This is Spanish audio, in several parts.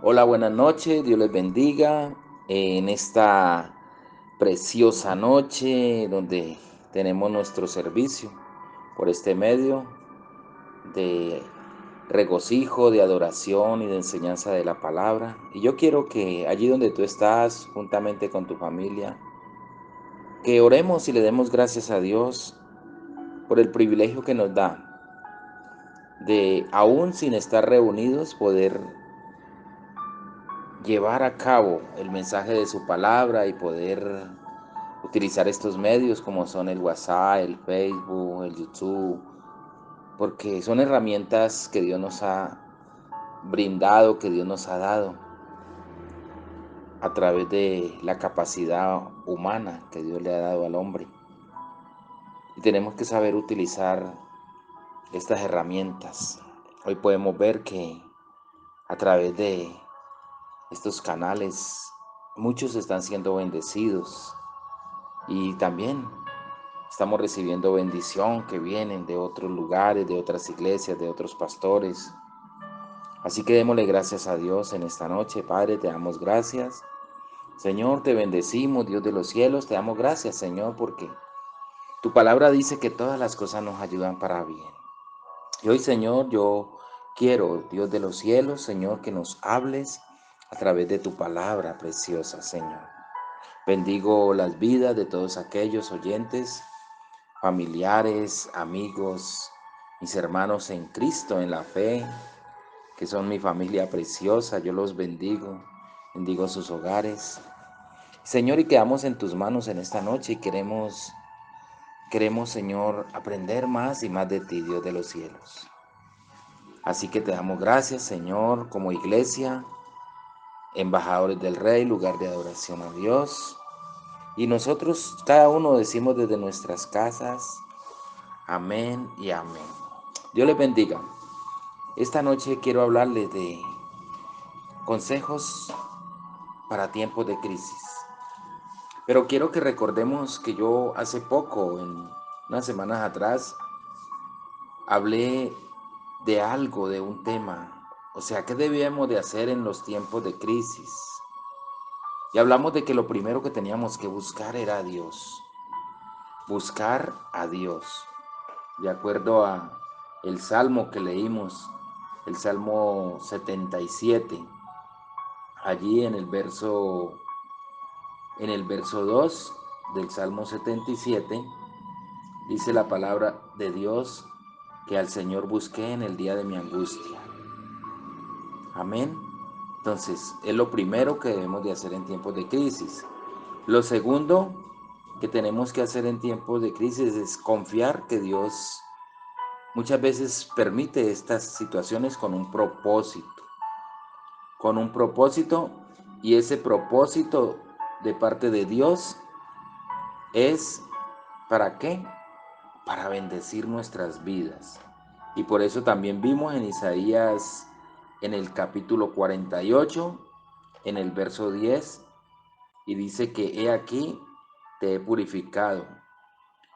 Hola, buenas noches, Dios les bendiga en esta preciosa noche donde tenemos nuestro servicio por este medio de regocijo, de adoración y de enseñanza de la palabra. Y yo quiero que allí donde tú estás, juntamente con tu familia, que oremos y le demos gracias a Dios por el privilegio que nos da de, aún sin estar reunidos, poder llevar a cabo el mensaje de su palabra y poder utilizar estos medios como son el WhatsApp, el Facebook, el YouTube, porque son herramientas que Dios nos ha brindado, que Dios nos ha dado a través de la capacidad humana que Dios le ha dado al hombre. Y tenemos que saber utilizar estas herramientas. Hoy podemos ver que a través de estos canales muchos están siendo bendecidos y también estamos recibiendo bendición que vienen de otros lugares, de otras iglesias, de otros pastores. Así que démosle gracias a Dios en esta noche. Padre, te damos gracias. Señor, te bendecimos, Dios de los cielos. Te damos gracias, Señor, porque tu palabra dice que todas las cosas nos ayudan para bien. Y hoy, Señor, yo quiero, Dios de los cielos, Señor, que nos hables a través de tu palabra preciosa, Señor. Bendigo las vidas de todos aquellos oyentes, familiares, amigos, mis hermanos en Cristo, en la fe, que son mi familia preciosa. Yo los bendigo, bendigo sus hogares. Señor, y quedamos en tus manos en esta noche y queremos, Señor, aprender más y más de ti, Dios de los cielos. Así que te damos gracias, Señor, como iglesia, embajadores del Rey, lugar de adoración a Dios. Y nosotros, cada uno, decimos desde nuestras casas, amén y amén. Dios les bendiga. Esta noche quiero hablarles de consejos para tiempos de crisis. Pero quiero que recordemos que yo hace poco, en unas semanas atrás, hablé de algo, de un tema. O sea, ¿qué debíamos de hacer en los tiempos de crisis? Y hablamos de que lo primero que teníamos que buscar era a Dios. Buscar a Dios. De acuerdo a el salmo que leímos, el Salmo 77, allí en el verso 2 del Salmo 77, dice la palabra de Dios que al Señor busqué en el día de mi angustia. Amén. Entonces, es lo primero que debemos de hacer en tiempos de crisis. Lo segundo que tenemos que hacer en tiempos de crisis es confiar que Dios muchas veces permite estas situaciones con un propósito, y ese propósito de parte de Dios es, ¿para qué? Para bendecir nuestras vidas. Y por eso también vimos en Isaías, en el capítulo 48, en el verso 10, y dice que he aquí te he purificado,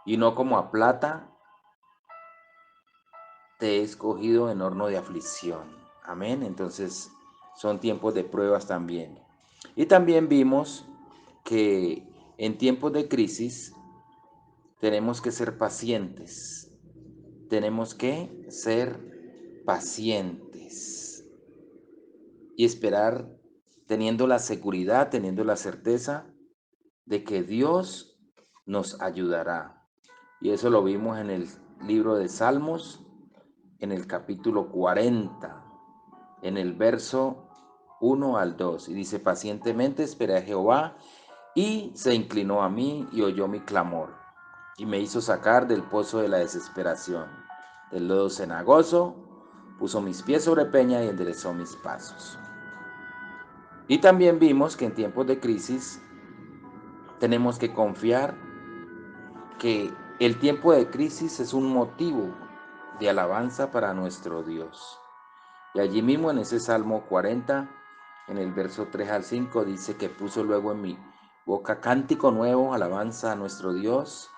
y no como a plata te he escogido en horno de aflicción. Amén. Entonces son tiempos de pruebas también. Y también vimos que en tiempos de crisis tenemos que ser pacientes. Tenemos que ser pacientes y esperar teniendo la seguridad, teniendo la certeza de que Dios nos ayudará. Y eso lo vimos en el libro de Salmos, en el capítulo 40, en el verso 1 al 2. Y dice, pacientemente esperé a Jehová y se inclinó a mí y oyó mi clamor y me hizo sacar del pozo de la desesperación, del lodo cenagoso, puso mis pies sobre peña y enderezó mis pasos. Y también vimos que en tiempos de crisis tenemos que confiar que el tiempo de crisis es un motivo de alabanza para nuestro Dios. Y allí mismo en ese Salmo 40, en el verso 3 al 5, dice que puso luego en mi boca cántico nuevo, alabanza a nuestro Dios.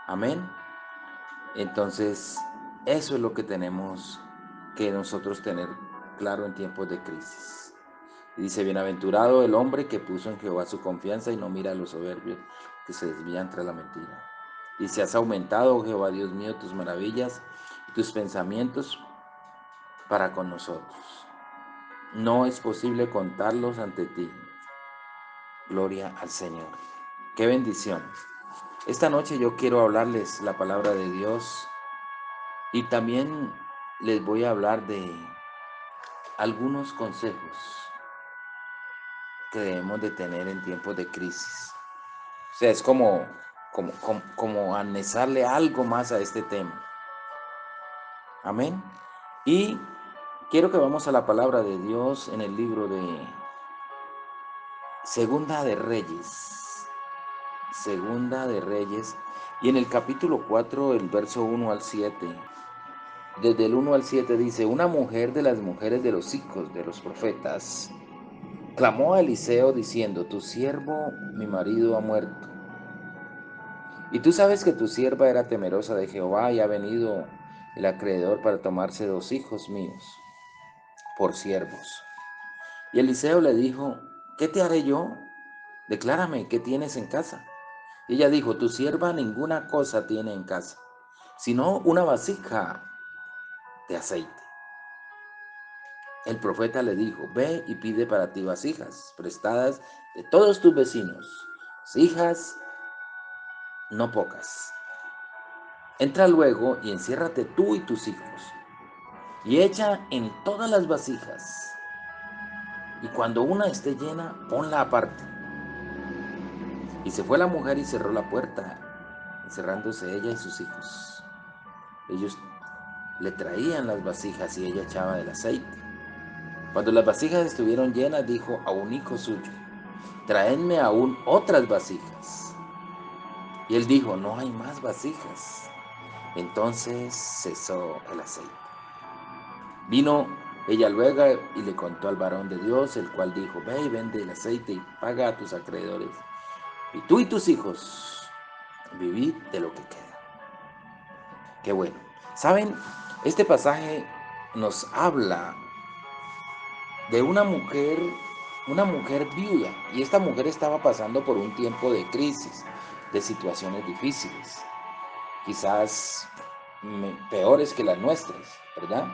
Amén. Entonces, eso es lo que tenemos que nosotros tener claro en tiempos de crisis. Y dice, bienaventurado el hombre que puso en Jehová su confianza y no mira a los soberbios que se desvían tras la mentira. Dice, has aumentado, oh Jehová Dios mío, tus maravillas y tus pensamientos para con nosotros. No es posible contarlos ante ti. Gloria al Señor. Qué bendición. Esta noche yo quiero hablarles la palabra de Dios y también les voy a hablar de algunos consejos que debemos de tener en tiempos de crisis. O sea, es como anexarle algo más a este tema. Amén. Y quiero que vamos a la palabra de Dios en el libro de Segunda de Reyes. Segunda de Reyes. Y en el capítulo 4, el verso 1 al 7. Desde el 1 al 7 dice, una mujer de las mujeres de los hijos de los profetas clamó a Eliseo diciendo, tu siervo, mi marido, ha muerto. Y tú sabes que tu sierva era temerosa de Jehová y ha venido el acreedor para tomarse 2 hijos míos por siervos. Y Eliseo le dijo, ¿qué te haré yo? Declárame, ¿qué tienes en casa? Y ella dijo, tu sierva ninguna cosa tiene en casa, sino una vasija de aceite. El profeta le dijo, ve y pide para ti vasijas prestadas de todos tus vecinos, vasijas no pocas. Entra luego y enciérrate tú y tus hijos, y echa en todas las vasijas, y cuando una esté llena, ponla aparte. Y se fue la mujer y cerró la puerta, encerrándose ella y sus hijos. Ellos le traían las vasijas y ella echaba del aceite. Cuando las vasijas estuvieron llenas, dijo a un hijo suyo, traedme aún otras vasijas. Y él dijo, no hay más vasijas. Entonces cesó el aceite. Vino ella luego y le contó al varón de Dios, el cual dijo, ve y vende el aceite y paga a tus acreedores. Y tú y tus hijos, vivid de lo que queda. Qué bueno. ¿Saben? Este pasaje nos habla de una mujer viuda. Y esta mujer estaba pasando por un tiempo de crisis, de situaciones difíciles, quizás peores que las nuestras, ¿verdad?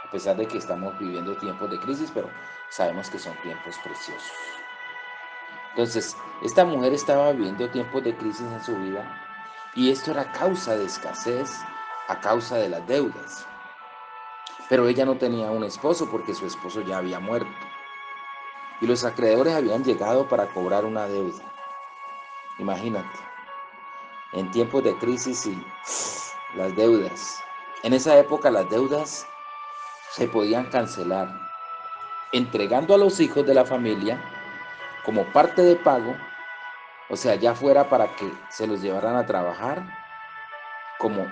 A pesar de que estamos viviendo tiempos de crisis, pero sabemos que son tiempos preciosos. Entonces, esta mujer estaba viviendo tiempos de crisis en su vida y esto era a causa de escasez, a causa de las deudas. Pero ella no tenía un esposo porque su esposo ya había muerto y los acreedores habían llegado para cobrar una deuda. Imagínate, en tiempos de crisis y las deudas. En esa época las deudas se podían cancelar entregando a los hijos de la familia como parte de pago, o sea, ya fuera para que se los llevaran a trabajar como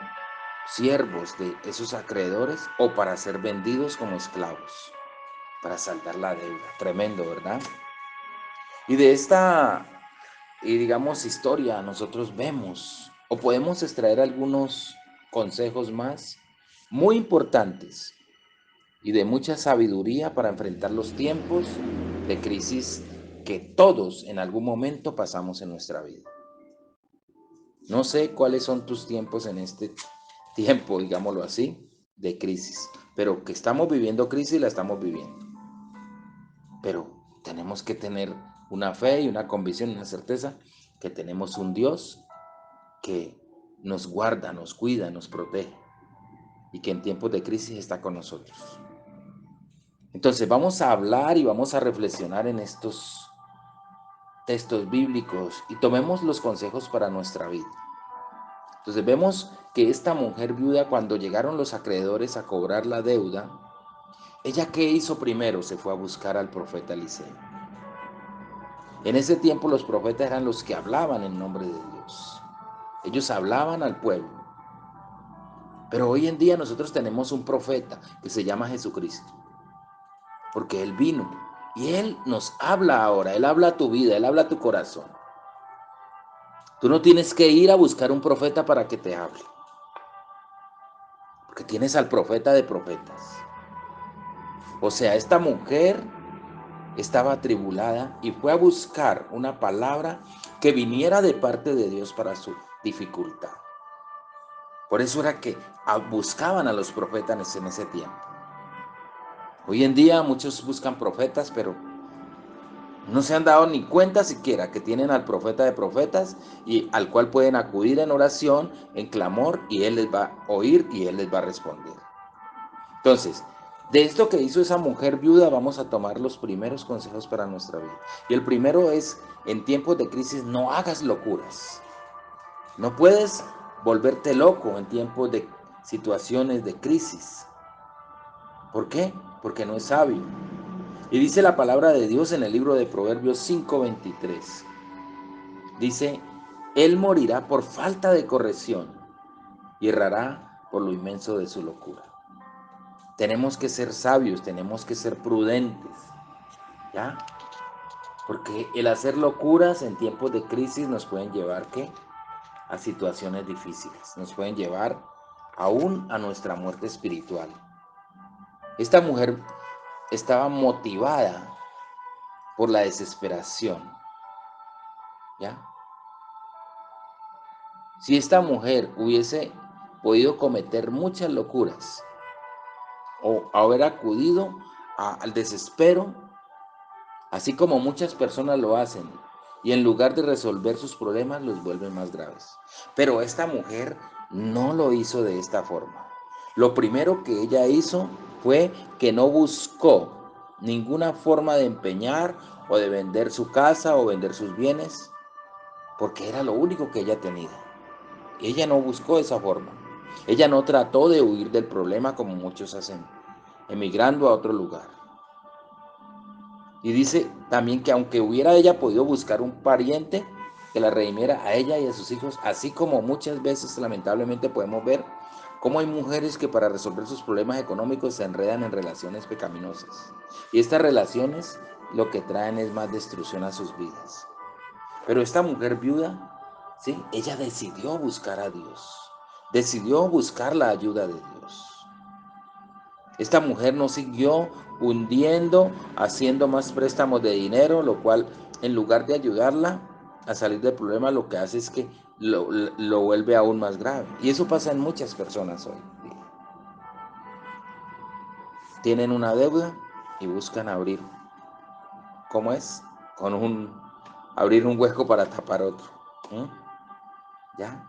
siervos de esos acreedores o para ser vendidos como esclavos, para saldar la deuda. Tremendo, ¿verdad? Y de esta, y digamos, historia nosotros vemos o podemos extraer algunos consejos más muy importantes y de mucha sabiduría para enfrentar los tiempos de crisis que todos en algún momento pasamos en nuestra vida. No sé cuáles son tus tiempos en este tiempo, digámoslo así, de crisis, pero que estamos viviendo crisis, la estamos viviendo. Pero tenemos que tener una fe y una convicción, una certeza que tenemos un Dios que nos guarda, nos cuida, nos protege y que en tiempos de crisis está con nosotros. Entonces vamos a hablar y vamos a reflexionar en estos textos bíblicos y tomemos los consejos para nuestra vida. Entonces vemos que esta mujer viuda, cuando llegaron los acreedores a cobrar la deuda, ¿ella qué hizo primero? Se fue a buscar al profeta Eliseo. En ese tiempo los profetas eran los que hablaban en nombre de Dios. Ellos hablaban al pueblo. Pero hoy en día nosotros tenemos un profeta que se llama Jesucristo, porque Él vino y Él nos habla ahora, Él habla a tu vida, Él habla a tu corazón. Tú no tienes que ir a buscar un profeta para que te hable, porque tienes al profeta de profetas. O sea, esta mujer estaba atribulada y fue a buscar una palabra que viniera de parte de Dios para su dificultad. Por eso era que buscaban a los profetas en ese tiempo. Hoy en día muchos buscan profetas, pero no se han dado ni cuenta siquiera que tienen al profeta de profetas y al cual pueden acudir en oración, en clamor, y él les va a oír y él les va a responder. Entonces, de esto que hizo esa mujer viuda vamos a tomar los primeros consejos para nuestra vida. Y el primero es, en tiempos de crisis no hagas locuras. No puedes volverte loco en tiempos de situaciones de crisis. ¿Por qué? Porque no es sabio. Y dice la palabra de Dios en el libro de Proverbios 5:23. Dice, él morirá por falta de corrección y errará por lo inmenso de su locura. Tenemos que ser sabios, tenemos que ser prudentes, ¿ya? Porque el hacer locuras en tiempos de crisis nos pueden llevar, ¿qué? A situaciones difíciles, nos pueden llevar aún a nuestra muerte espiritual. Esta mujer estaba motivada por la desesperación, ¿ya? Si esta mujer hubiese podido cometer muchas locuras o haber acudido al desespero, así como muchas personas lo hacen, y en lugar de resolver sus problemas los vuelven más graves. Pero esta mujer no lo hizo de esta forma. Lo primero que ella hizo fue que no buscó ninguna forma de empeñar o de vender su casa o vender sus bienes, porque era lo único que ella tenía. Ella no buscó esa forma. Ella no trató de huir del problema como muchos hacen, emigrando a otro lugar. Y dice también que aunque hubiera ella podido buscar un pariente que la redimiera a ella y a sus hijos, así como muchas veces lamentablemente podemos ver cómo hay mujeres que para resolver sus problemas económicos se enredan en relaciones pecaminosas. Y estas relaciones lo que traen es más destrucción a sus vidas. Pero esta mujer viuda, ¿sí? Ella decidió buscar a Dios, decidió buscar la ayuda de Dios. Esta mujer no siguió hundiendo, haciendo más préstamos de dinero, lo cual en lugar de ayudarla a salir del problema, lo que hace es que lo vuelve aún más grave. Y eso pasa en muchas personas hoy. Tienen una deuda y buscan abrir, ¿cómo es? Abrir un hueco para tapar otro. ¿Mm? ¿Ya?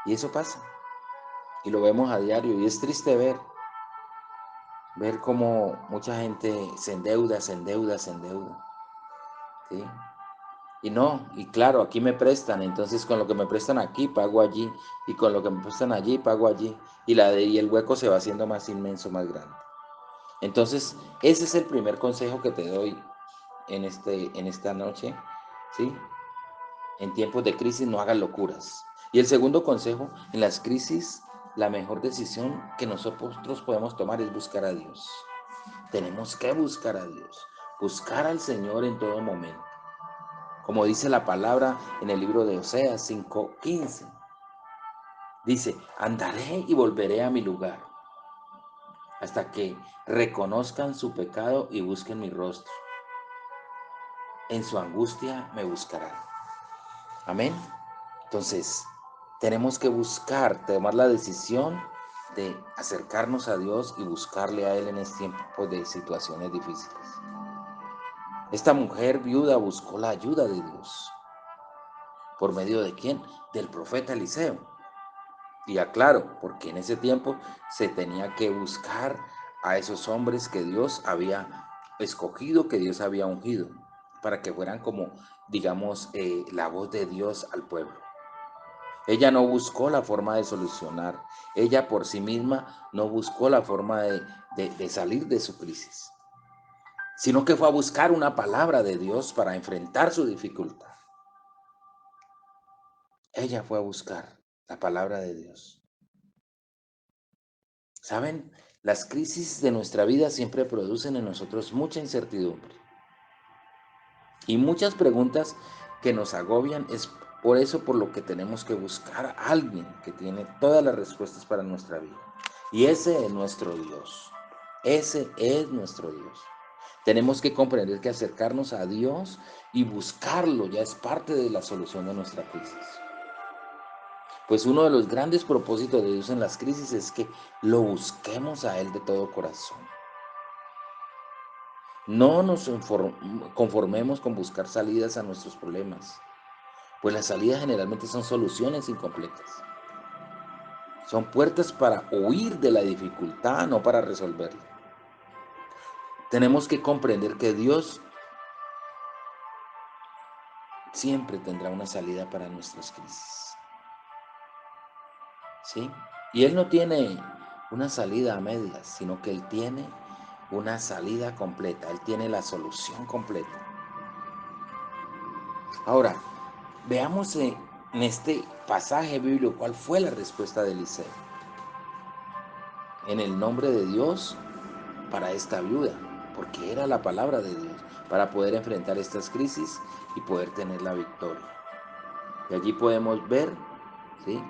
Y eso pasa. Y lo vemos a diario y es triste ver cómo mucha gente se endeuda, se endeuda, se endeuda, ¿sí? Y no, y claro, aquí me prestan, entonces con lo que me prestan aquí pago allí, y con lo que me prestan allí pago allí, y el hueco se va haciendo más inmenso, más grande. Entonces, ese es el primer consejo que te doy en esta noche, ¿sí? En tiempos de crisis no hagas locuras. Y el segundo consejo, en las crisis, la mejor decisión que nosotros podemos tomar es buscar a Dios. Tenemos que buscar a Dios, buscar al Señor en todo momento. Como dice la palabra en el libro de Oseas 5:15. Dice, andaré y volveré a mi lugar, hasta que reconozcan su pecado y busquen mi rostro. En su angustia me buscarán. Amén. Entonces, tenemos que buscar, tomar la decisión de acercarnos a Dios y buscarle a Él en este tiempo de situaciones difíciles. Esta mujer viuda buscó la ayuda de Dios. ¿Por medio de quién? Del profeta Eliseo. Y aclaro, porque en ese tiempo se tenía que buscar a esos hombres que Dios había escogido, que Dios había ungido, para que fueran como, digamos, la voz de Dios al pueblo. Ella no buscó la forma de solucionar, ella por sí misma no buscó la forma de salir de su crisis, sino que fue a buscar una palabra de Dios para enfrentar su dificultad. Ella fue a buscar la palabra de Dios. ¿Saben? Las crisis de nuestra vida siempre producen en nosotros mucha incertidumbre y muchas preguntas que nos agobian. Es por eso por lo que tenemos que buscar a alguien que tiene todas las respuestas para nuestra vida. Y ese es nuestro Dios. Ese es nuestro Dios. Tenemos que comprender que acercarnos a Dios y buscarlo ya es parte de la solución de nuestra crisis. Pues uno de los grandes propósitos de Dios en las crisis es que lo busquemos a Él de todo corazón. No nos conformemos con buscar salidas a nuestros problemas, pues las salidas generalmente son soluciones incompletas. Son puertas para huir de la dificultad, no para resolverla. Tenemos que comprender que Dios siempre tendrá una salida para nuestras crisis, ¿sí? Y Él no tiene una salida a medias, sino que Él tiene una salida completa. Él tiene la solución completa. Ahora, veamos en este pasaje bíblico cuál fue la respuesta de Eliseo. En el nombre de Dios para esta viuda, porque era la palabra de Dios, para poder enfrentar estas crisis y poder tener la victoria. Y allí podemos ver, ¿sí?,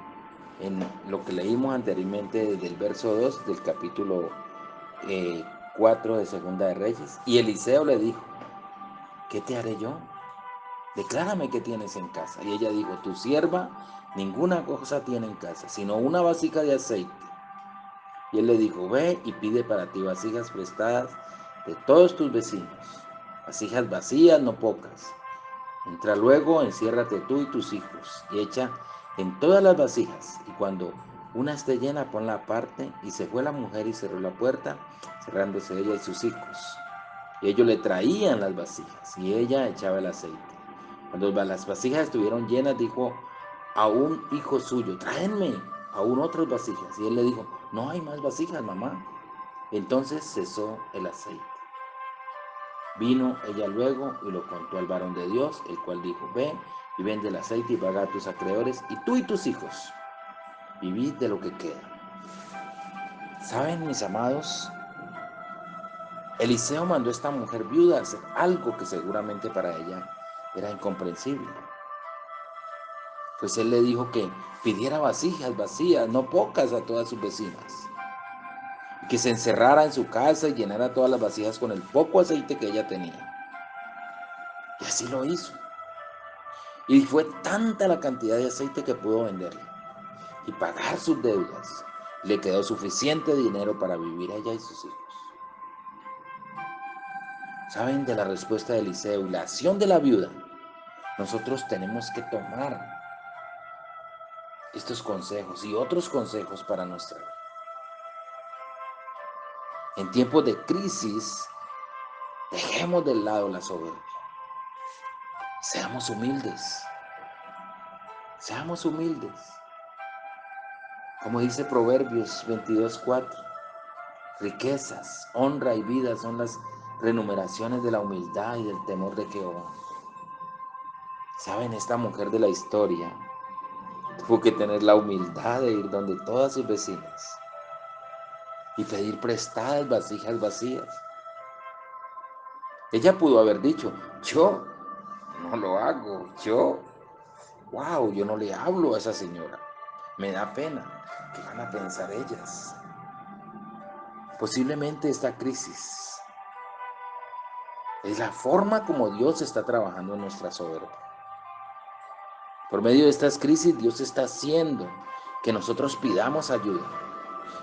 en lo que leímos anteriormente desde el verso 2 del capítulo 4 de Segunda de Reyes. Y Eliseo le dijo: ¿qué te haré yo? Declárame qué tienes en casa. Y ella dijo: tu sierva ninguna cosa tiene en casa, sino una vasija de aceite. Y él le dijo: ve y pide para ti vasijas prestadas de todos tus vecinos, vasijas vacías, no pocas. Entra luego, enciérrate tú y tus hijos, y echa en todas las vasijas, y cuando una esté llena, ponla aparte. Y se fue la mujer y cerró la puerta, cerrándose ella y sus hijos. Y ellos le traían las vasijas, y ella echaba el aceite. Cuando las vasijas estuvieron llenas, dijo a un hijo suyo: tráenme aún otras vasijas. Y él le dijo: no hay más vasijas, mamá. Entonces cesó el aceite. Vino ella luego y lo contó al varón de Dios, el cual dijo: ve y vende el aceite y paga a tus acreedores, y tú y tus hijos vivid de lo que queda. ¿Saben, mis amados? Eliseo mandó a esta mujer viuda a hacer algo que seguramente para ella era incomprensible. Pues él le dijo que pidiera vasijas vacías, no pocas, a todas sus vecinas. Y que se encerrara en su casa y llenara todas las vasijas con el poco aceite que ella tenía. Y así lo hizo. Y fue tanta la cantidad de aceite que pudo venderle y pagar sus deudas. Le quedó suficiente dinero para vivir ella y sus hijos. ¿Saben de la respuesta de Eliseo y la acción de la viuda? Nosotros tenemos que tomar estos consejos y otros consejos para nuestra vida. En tiempos de crisis, dejemos de lado la soberbia. Seamos humildes. Seamos humildes. Como dice Proverbios 22:4, riquezas, honra y vida son las remuneraciones de la humildad y del temor de Jehová. ¿Saben? Esta mujer de la historia tuvo que tener la humildad de ir donde todas sus vecinas y pedir prestadas vasijas vacías. Ella pudo haber dicho: yo no lo hago, yo no le hablo a esa señora, me da pena. ¿Qué van a pensar ellas? Posiblemente esta crisis es la forma como Dios está trabajando en nuestra soberbia. Por medio de estas crisis, Dios está haciendo que nosotros pidamos ayuda,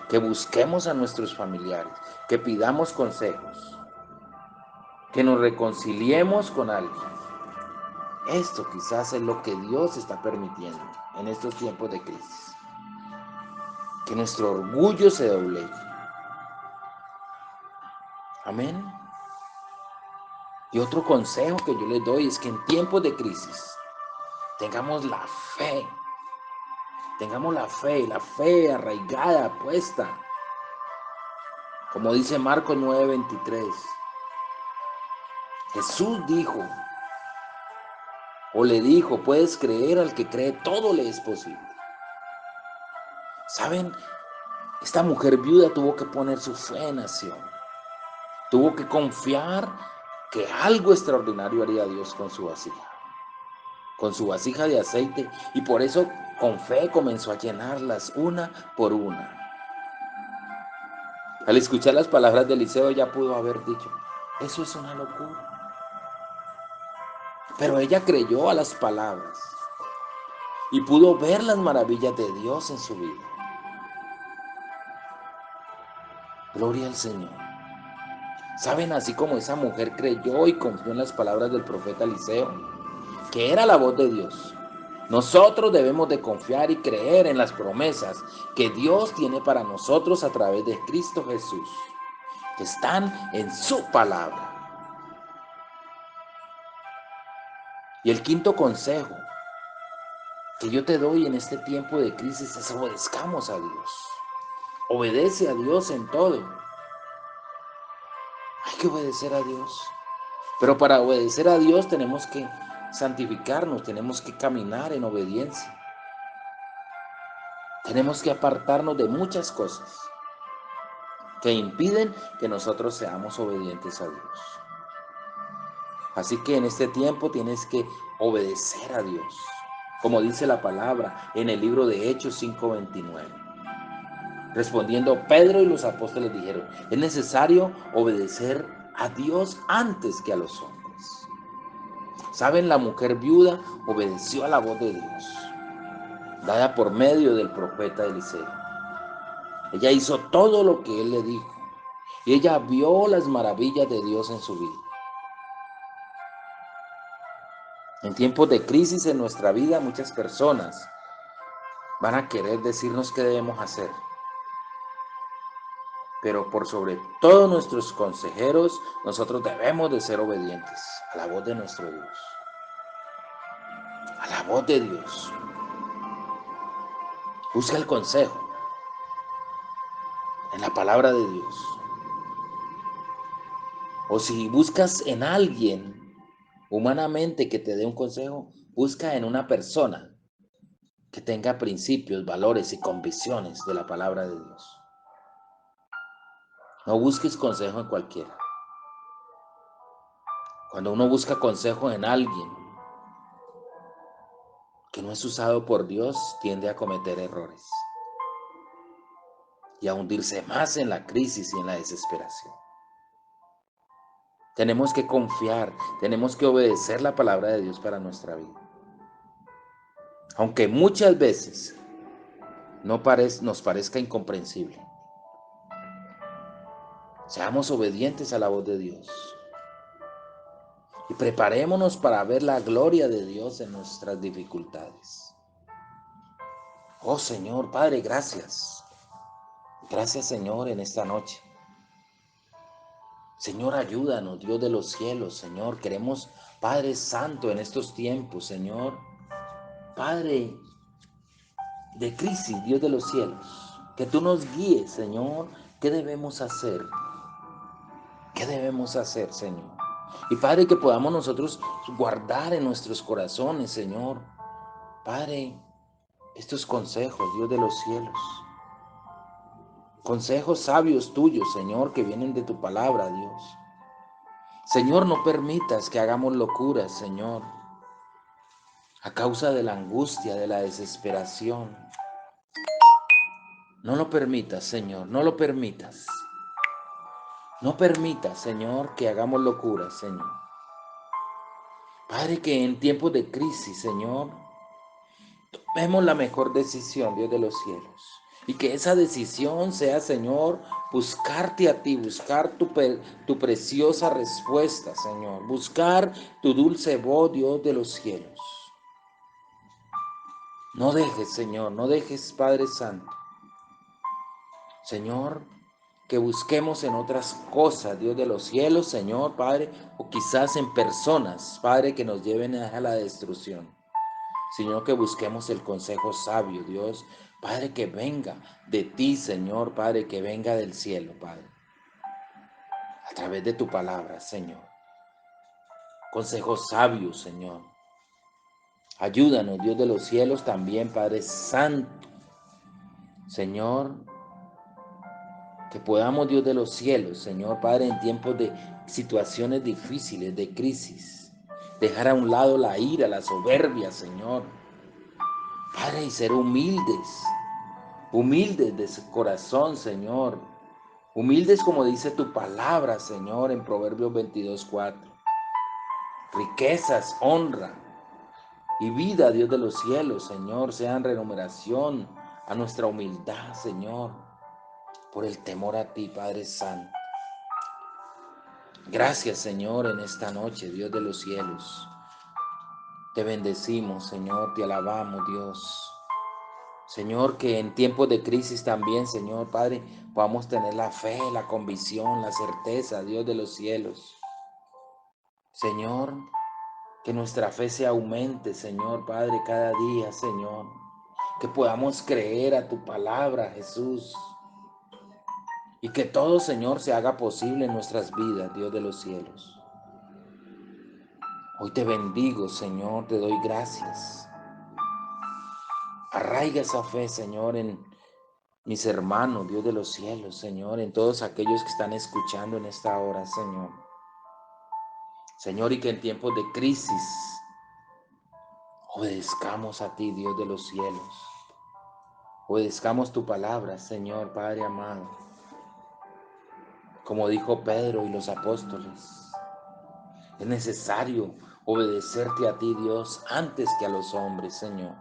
que busquemos a nuestros familiares, que pidamos consejos, que nos reconciliemos con alguien. Esto quizás es lo que Dios está permitiendo en estos tiempos de crisis. Que nuestro orgullo se doblegue. Amén. Y otro consejo que yo les doy es que en tiempos de crisis tengamos la fe arraigada, puesta. Como dice Marcos 9:23, Jesús dijo o le dijo: puedes creer, al que cree todo le es posible. ¿Saben? Esta mujer viuda tuvo que poner su fe en acción. Tuvo que confiar que algo extraordinario haría Dios con su vasija de aceite, y por eso con fe comenzó a llenarlas una por una. Al escuchar las palabras de Eliseo, ella pudo haber dicho: Eso es una locura. Pero ella creyó a las palabras y pudo ver las maravillas de Dios en su vida. Gloria al Señor. ¿Saben? Así como esa mujer creyó y confió en las palabras del profeta Eliseo, que era la voz de Dios, nosotros debemos de confiar y creer en las promesas que Dios tiene para nosotros a través de Cristo Jesús, que están en su palabra. Y el quinto consejo que yo te doy en este tiempo de crisis es: obedezcamos a Dios. Obedece a Dios en todo. Hay que obedecer a Dios. Pero para obedecer a Dios tenemos que santificarnos, tenemos que caminar en obediencia. Tenemos que apartarnos de muchas cosas que impiden que nosotros seamos obedientes a Dios. Así que en este tiempo tienes que obedecer a Dios, como dice la palabra en el libro de Hechos 5:29. Respondiendo Pedro y los apóstoles dijeron: es necesario obedecer a Dios antes que a los hombres. ¿Saben? La mujer viuda obedeció a la voz de Dios, dada por medio del profeta Eliseo. Ella hizo todo lo que él le dijo y ella vio las maravillas de Dios en su vida. En tiempos de crisis en nuestra vida, muchas personas van a querer decirnos qué debemos hacer. Pero por sobre todos nuestros consejeros, nosotros debemos de ser obedientes a la voz de nuestro Dios. A la voz de Dios. Busca el consejo en la palabra de Dios. O si buscas en alguien humanamente que te dé un consejo, busca en una persona que tenga principios, valores y convicciones de la palabra de Dios. No busques consejo en cualquiera. Cuando uno busca consejo en alguien que no es usado por Dios, tiende a cometer errores y a hundirse más en la crisis y en la desesperación. Tenemos que confiar, tenemos que obedecer la palabra de Dios para nuestra vida. Aunque muchas veces nos parezca incomprensible, seamos obedientes a la voz de Dios y preparémonos para ver la gloria de Dios en nuestras dificultades. Oh Señor, Padre, gracias. Gracias, Señor, en esta noche. Señor, ayúdanos, Dios de los cielos, Señor. Queremos, Padre Santo, en estos tiempos, Señor. Padre de crisis, Dios de los cielos. Que tú nos guíes, Señor. ¿Qué debemos hacer? ¿Qué debemos hacer, Señor? Y Padre, que podamos nosotros guardar en nuestros corazones, Señor. Padre, estos consejos, Dios de los cielos. Consejos sabios tuyos, Señor, que vienen de tu palabra, Dios. Señor, no permitas que hagamos locuras, Señor, a causa de la angustia, de la desesperación. No lo permitas, Señor, no lo permitas. No permitas, Señor, que hagamos locuras, Señor. Padre, que en tiempos de crisis, Señor, tomemos la mejor decisión, Dios de los cielos. Y que esa decisión sea, Señor, buscarte a ti, buscar tu preciosa respuesta, Señor. Buscar tu dulce voz, Dios de los cielos. No dejes, Señor, no dejes, Padre Santo. Señor, que busquemos en otras cosas, Dios de los cielos, Señor, Padre, o quizás en personas, Padre, que nos lleven a la destrucción. Sino que busquemos el consejo sabio, Dios, Padre, que venga de ti, Señor, Padre, que venga del cielo, Padre, a través de tu palabra, Señor. Consejo sabio, Señor. Ayúdanos, Dios de los cielos, también, Padre Santo, Señor, que podamos, Dios de los cielos, Señor, Padre, en tiempos de situaciones difíciles, de crisis, dejar a un lado la ira, la soberbia, Señor, Padre, y ser humildes, humildes de su corazón, Señor, Humildes como dice tu palabra, Señor, en Proverbios 22:4. Riquezas, honra y vida, Dios de los cielos, Señor, sean remuneración a nuestra humildad, Señor, por el temor a ti, Padre Santo. Gracias, Señor, en esta noche, Dios de los cielos. Te bendecimos, Señor, te alabamos, Dios. Señor, que en tiempos de crisis también, Señor, Padre, podamos tener la fe, la convicción, la certeza, Dios de los cielos. Señor, que nuestra fe se aumente, Señor, Padre, cada día, Señor. Que podamos creer a tu palabra, Jesús. Y que todo, Señor, se haga posible en nuestras vidas, Dios de los cielos. Hoy te bendigo, Señor, te doy gracias. Arraiga esa fe, Señor, en mis hermanos, Dios de los cielos, Señor, en todos aquellos que están escuchando en esta hora, Señor. Señor, y que en tiempos de crisis obedezcamos a ti, Dios de los cielos. Obedezcamos tu palabra, Señor, Padre amado. Como dijo Pedro y los apóstoles, es necesario obedecerte a ti, Dios, antes que a los hombres, Señor.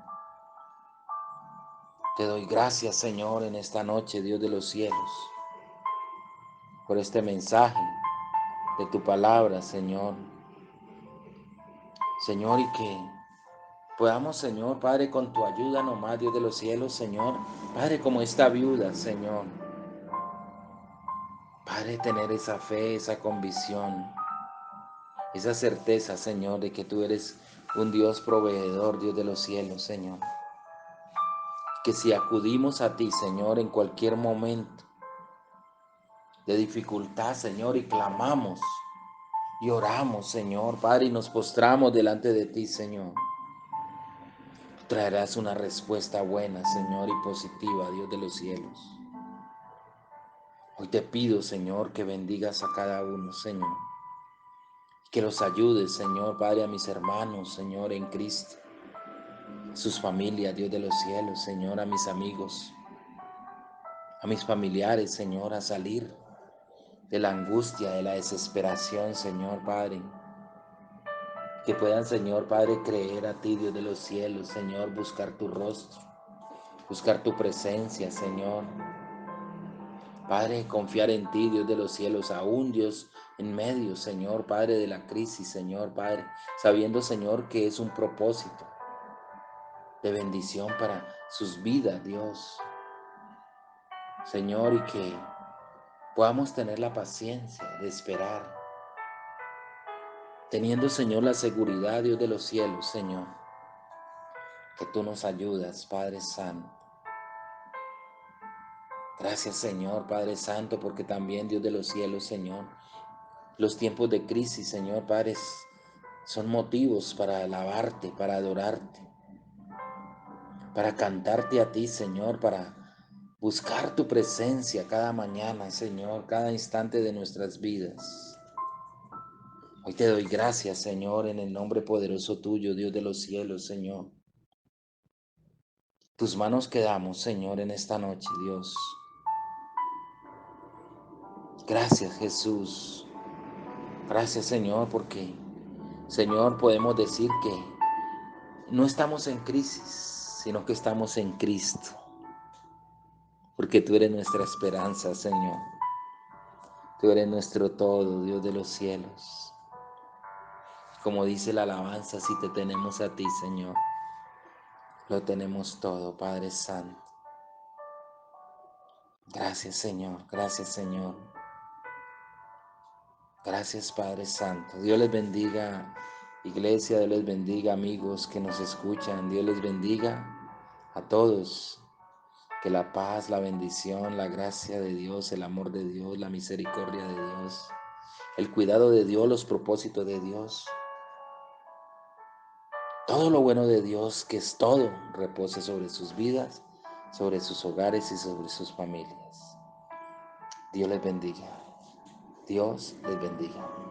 Te doy gracias, Señor, en esta noche, Dios de los cielos, por este mensaje de tu palabra, Señor. Señor, y que podamos, Señor, Padre, con tu ayuda nomás, Dios de los cielos, Señor, Padre, como esta viuda, Señor, Padre, tener esa fe, esa convicción, esa certeza, Señor, de que tú eres un Dios proveedor, Dios de los cielos, Señor. Que si acudimos a ti, Señor, en cualquier momento de dificultad, Señor, y clamamos y oramos, Señor, Padre, y nos postramos delante de ti, Señor, traerás una respuesta buena, Señor, y positiva, Dios de los cielos. Hoy te pido, Señor, que bendigas a cada uno, Señor. Que los ayudes, Señor, Padre, a mis hermanos, Señor, en Cristo. A sus familias, Dios de los cielos, Señor, a mis amigos, a mis familiares, Señor, a salir de la angustia, de la desesperación, Señor, Padre. Que puedan, Señor, Padre, creer a ti, Dios de los cielos, Señor, buscar tu rostro, buscar tu presencia, Señor. Padre, confiar en ti, Dios de los cielos, aún Dios en medio, Señor, Padre, de la crisis, Señor, Padre, sabiendo, Señor, que es un propósito de bendición para sus vidas, Dios, Señor, y que podamos tener la paciencia de esperar, teniendo, Señor, la seguridad, Dios de los cielos, Señor, que tú nos ayudas, Padre Santo. Gracias, Señor, Padre Santo, porque también, Dios de los cielos, Señor, los tiempos de crisis, Señor, Padre, son motivos para alabarte, para adorarte, para cantarte a ti, Señor, para buscar tu presencia cada mañana, Señor, cada instante de nuestras vidas. Hoy te doy gracias, Señor, en el nombre poderoso tuyo, Dios de los cielos, Señor. Tus manos quedamos, Señor, en esta noche, Dios. Gracias, Jesús. Gracias, Señor, porque, Señor, podemos decir que no estamos en crisis, sino que estamos en Cristo. Porque tú eres nuestra esperanza, Señor. Tú eres nuestro todo, Dios de los cielos. Como dice la alabanza, si te tenemos a ti, Señor, lo tenemos todo, Padre Santo. Gracias, Señor. Gracias, Señor. Gracias, Padre Santo. Dios les bendiga, iglesia. Dios les bendiga, amigos que nos escuchan. Dios les bendiga a todos. Que la paz, la bendición, la gracia de Dios, el amor de Dios, la misericordia de Dios, el cuidado de Dios, los propósitos de Dios, todo lo bueno de Dios, que es todo, repose sobre sus vidas, sobre sus hogares y sobre sus familias. Dios les bendiga. Dios les bendiga.